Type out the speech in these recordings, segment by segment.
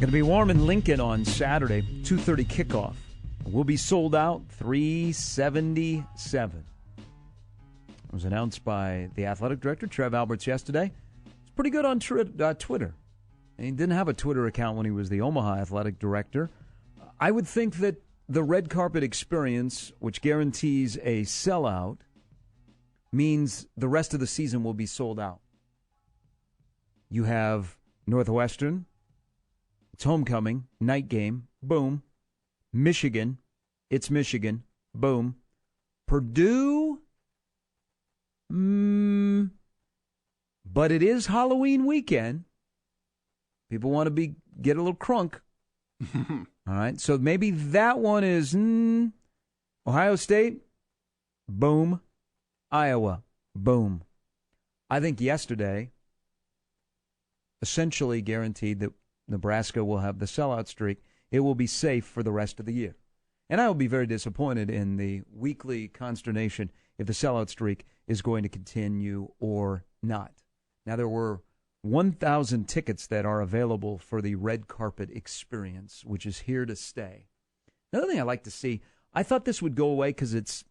Going to be warm in Lincoln on Saturday, 2:30 kickoff. We'll be sold out 377. It was announced by the athletic director, Trev Alberts, yesterday. It's pretty good on Twitter. And he didn't have a Twitter account when he was the Omaha athletic director. I would think that the red carpet experience, which guarantees a sellout, means the rest of the season will be sold out. You have Northwestern. It's homecoming, night game, boom. Michigan, it's Michigan, boom. Purdue, but it is Halloween weekend. People want to get a little crunk. All right, so maybe that one is Ohio State, boom. Iowa, boom. I think yesterday essentially guaranteed that Nebraska will have the sellout streak. It will be safe for the rest of the year. And I will be very disappointed in the weekly consternation if the sellout streak is going to continue or not. Now, there were 1,000 tickets that are available for the red carpet experience, which is here to stay. Another thing I like to see, I thought this would go away because it's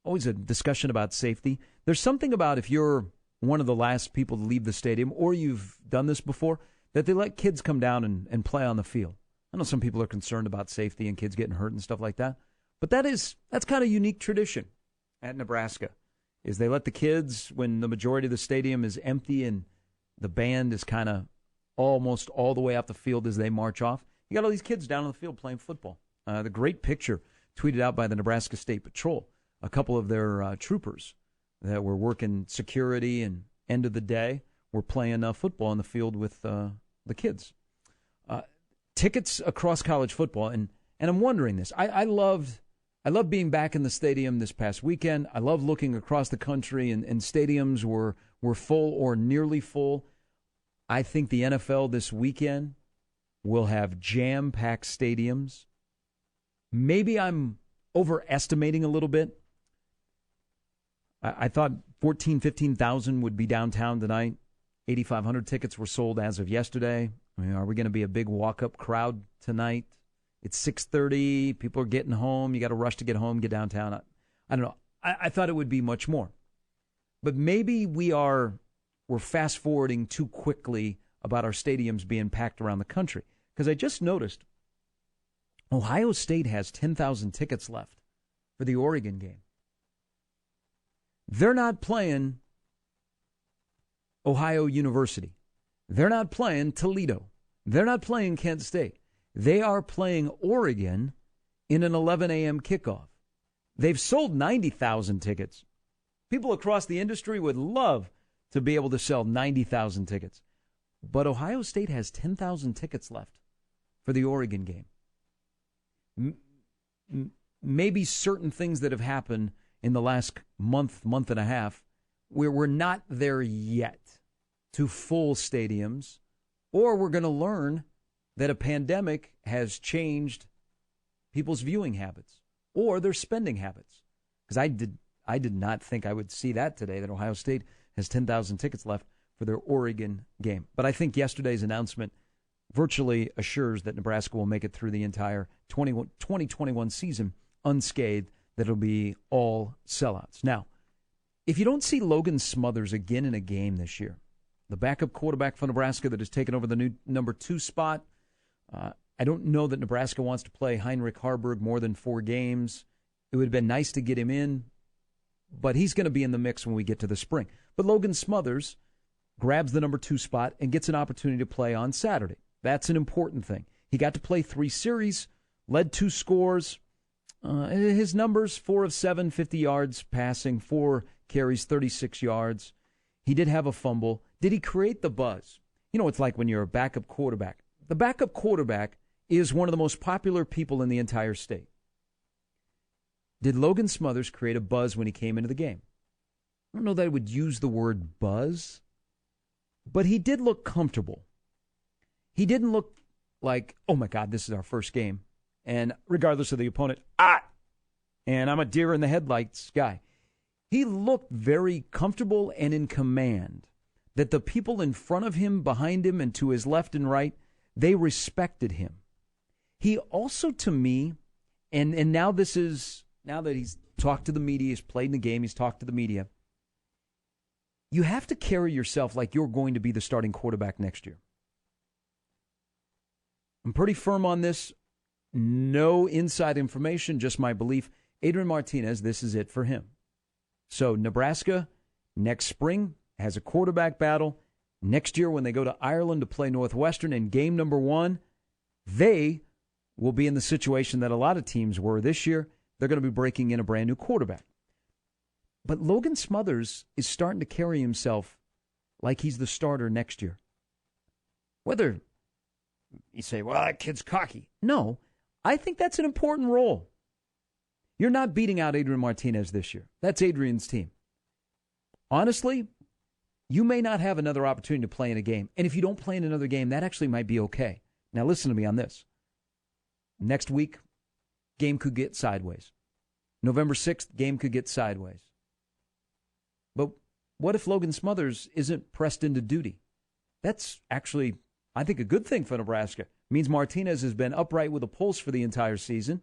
always a discussion about safety. There's something about if you're one of the last people to leave the stadium or you've done this before, that they let kids come down and play on the field. I know some people are concerned about safety and kids getting hurt and stuff like that, but that's kind of unique tradition at Nebraska, is they let the kids, when the majority of the stadium is empty and the band is kind of almost all the way out the field as they march off, you got all these kids down on the field playing football. The great picture tweeted out by the Nebraska State Patrol, a couple of their troopers that were working security and end of the day were playing football on the field with the kids. Tickets across college football, and I'm wondering this. I love being back in the stadium this past weekend. I love looking across the country, and stadiums were full or nearly full. I think the NFL this weekend will have jam-packed stadiums. Maybe I'm overestimating a little bit. I thought 15,000 would be downtown tonight. 8,500 tickets were sold as of yesterday. I mean, are we going to be a big walk-up crowd tonight? It's 6:30. People are getting home. You got to rush to get home, get downtown. I don't know. I thought it would be much more. But maybe we're fast-forwarding too quickly about our stadiums being packed around the country. Because I just noticed Ohio State has 10,000 tickets left for the Oregon game. They're not playing Ohio University. They're not playing Toledo. They're not playing Kent State. They are playing Oregon in an 11 a.m. kickoff. They've sold 90,000 tickets. People across the industry would love to be able to sell 90,000 tickets. But Ohio State has 10,000 tickets left for the Oregon game. Maybe certain things that have happened in the last month and a half, where we're not there yet to full stadiums, or we're going to learn that a pandemic has changed people's viewing habits or their spending habits. Because I did not think I would see that today, that Ohio State has 10,000 tickets left for their Oregon game. But I think yesterday's announcement virtually assures that Nebraska will make it through the entire 2021 season unscathed, that it'll be all sellouts. Now, if you don't see Logan Smothers again in a game this year, the backup quarterback for Nebraska that has taken over the new number 2 spot, I don't know that Nebraska wants to play Heinrich Harburg more than 4 games. It would have been nice to get him in, but he's going to be in the mix when we get to the spring. But Logan Smothers grabs the number 2 spot and gets an opportunity to play on Saturday. That's an important thing. He got to play 3 series, led 2 scores. His numbers, 4 of 7, 50 yards passing, 4 carries, 36 yards. He did have a fumble. Did he create the buzz? You know, it's like when you're a backup quarterback. The backup quarterback is one of the most popular people in the entire state. Did Logan Smothers create a buzz when he came into the game? I don't know that I would use the word buzz, but he did look comfortable. He didn't look like, oh my God, this is our first game. And regardless of the opponent, and I'm a deer in the headlights guy. He looked very comfortable and in command, that the people in front of him, behind him, and to his left and right, They respected him. He also, to me, and now that he's talked to the media, he's played in the game, he's talked to the media, you have to carry yourself like you're going to be the starting quarterback next year. I'm pretty firm on this. No inside information, just my belief. Adrian Martinez, this is it for him. So Nebraska, next spring, has a quarterback battle. Next year, when they go to Ireland to play Northwestern in game number 1, they will be in the situation that a lot of teams were this year. They're going to be breaking in a brand new quarterback. But Logan Smothers is starting to carry himself like he's the starter next year. Whether you say, well, that kid's cocky. No, I think that's an important role. You're not beating out Adrian Martinez this year. That's Adrian's team. Honestly, you may not have another opportunity to play in a game. And if you don't play in another game, that actually might be okay. Now listen to me on this. Next week, game could get sideways. November 6th, game could get sideways. But what if Logan Smothers isn't pressed into duty? That's actually, I think, a good thing for Nebraska. It means Martinez has been upright with a pulse for the entire season.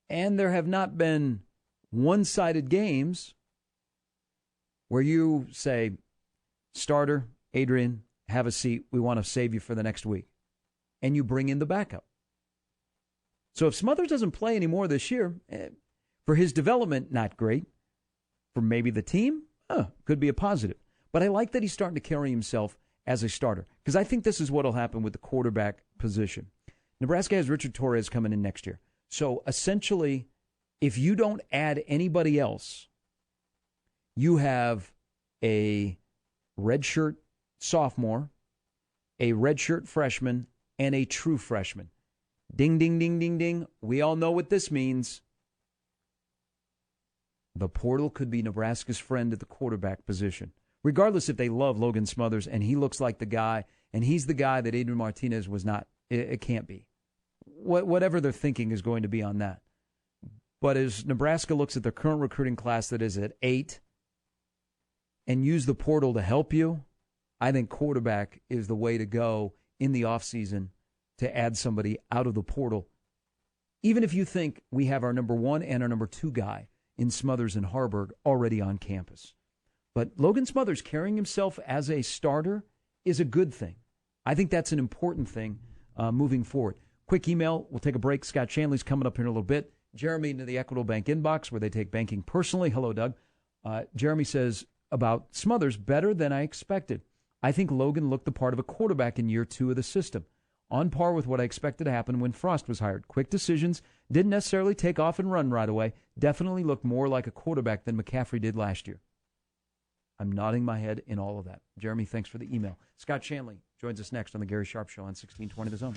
And there have not been one-sided games where you say, starter, Adrian, have a seat. We want to save you for the next week. And you bring in the backup. So if Smothers doesn't play anymore this year, for his development, not great. For maybe the team, could be a positive. But I like that he's starting to carry himself as a starter, because I think this is what will happen with the quarterback position. Nebraska has Richard Torres coming in next year. So essentially, if you don't add anybody else, you have a redshirt sophomore, a redshirt freshman, and a true freshman. Ding, ding, ding, ding, ding. We all know what this means. The portal could be Nebraska's friend at the quarterback position. Regardless if they love Logan Smothers and he looks like the guy, and he's the guy that Adrian Martinez was not, it can't be. Whatever their thinking is going to be on that. But as Nebraska looks at their current recruiting class that is at 8 and use the portal to help you, I think quarterback is the way to go in the offseason to add somebody out of the portal. Even if you think we have our number 1 and our number 2 guy in Smothers and Harburg already on campus. But Logan Smothers carrying himself as a starter is a good thing. I think that's an important thing moving forward. Quick email. We'll take a break. Scott Shanley's coming up here in a little bit. Jeremy into the Equitable Bank inbox where they take banking personally. Hello, Doug. Jeremy says about Smothers, better than I expected. I think Logan looked the part of a quarterback in year 2 of the system. On par with what I expected to happen when Frost was hired. Quick decisions, didn't necessarily take off and run right away. Definitely looked more like a quarterback than McCaffrey did last year. I'm nodding my head in all of that. Jeremy, thanks for the email. Scott Shanley joins us next on the Gary Sharp Show on 1620 The Zone.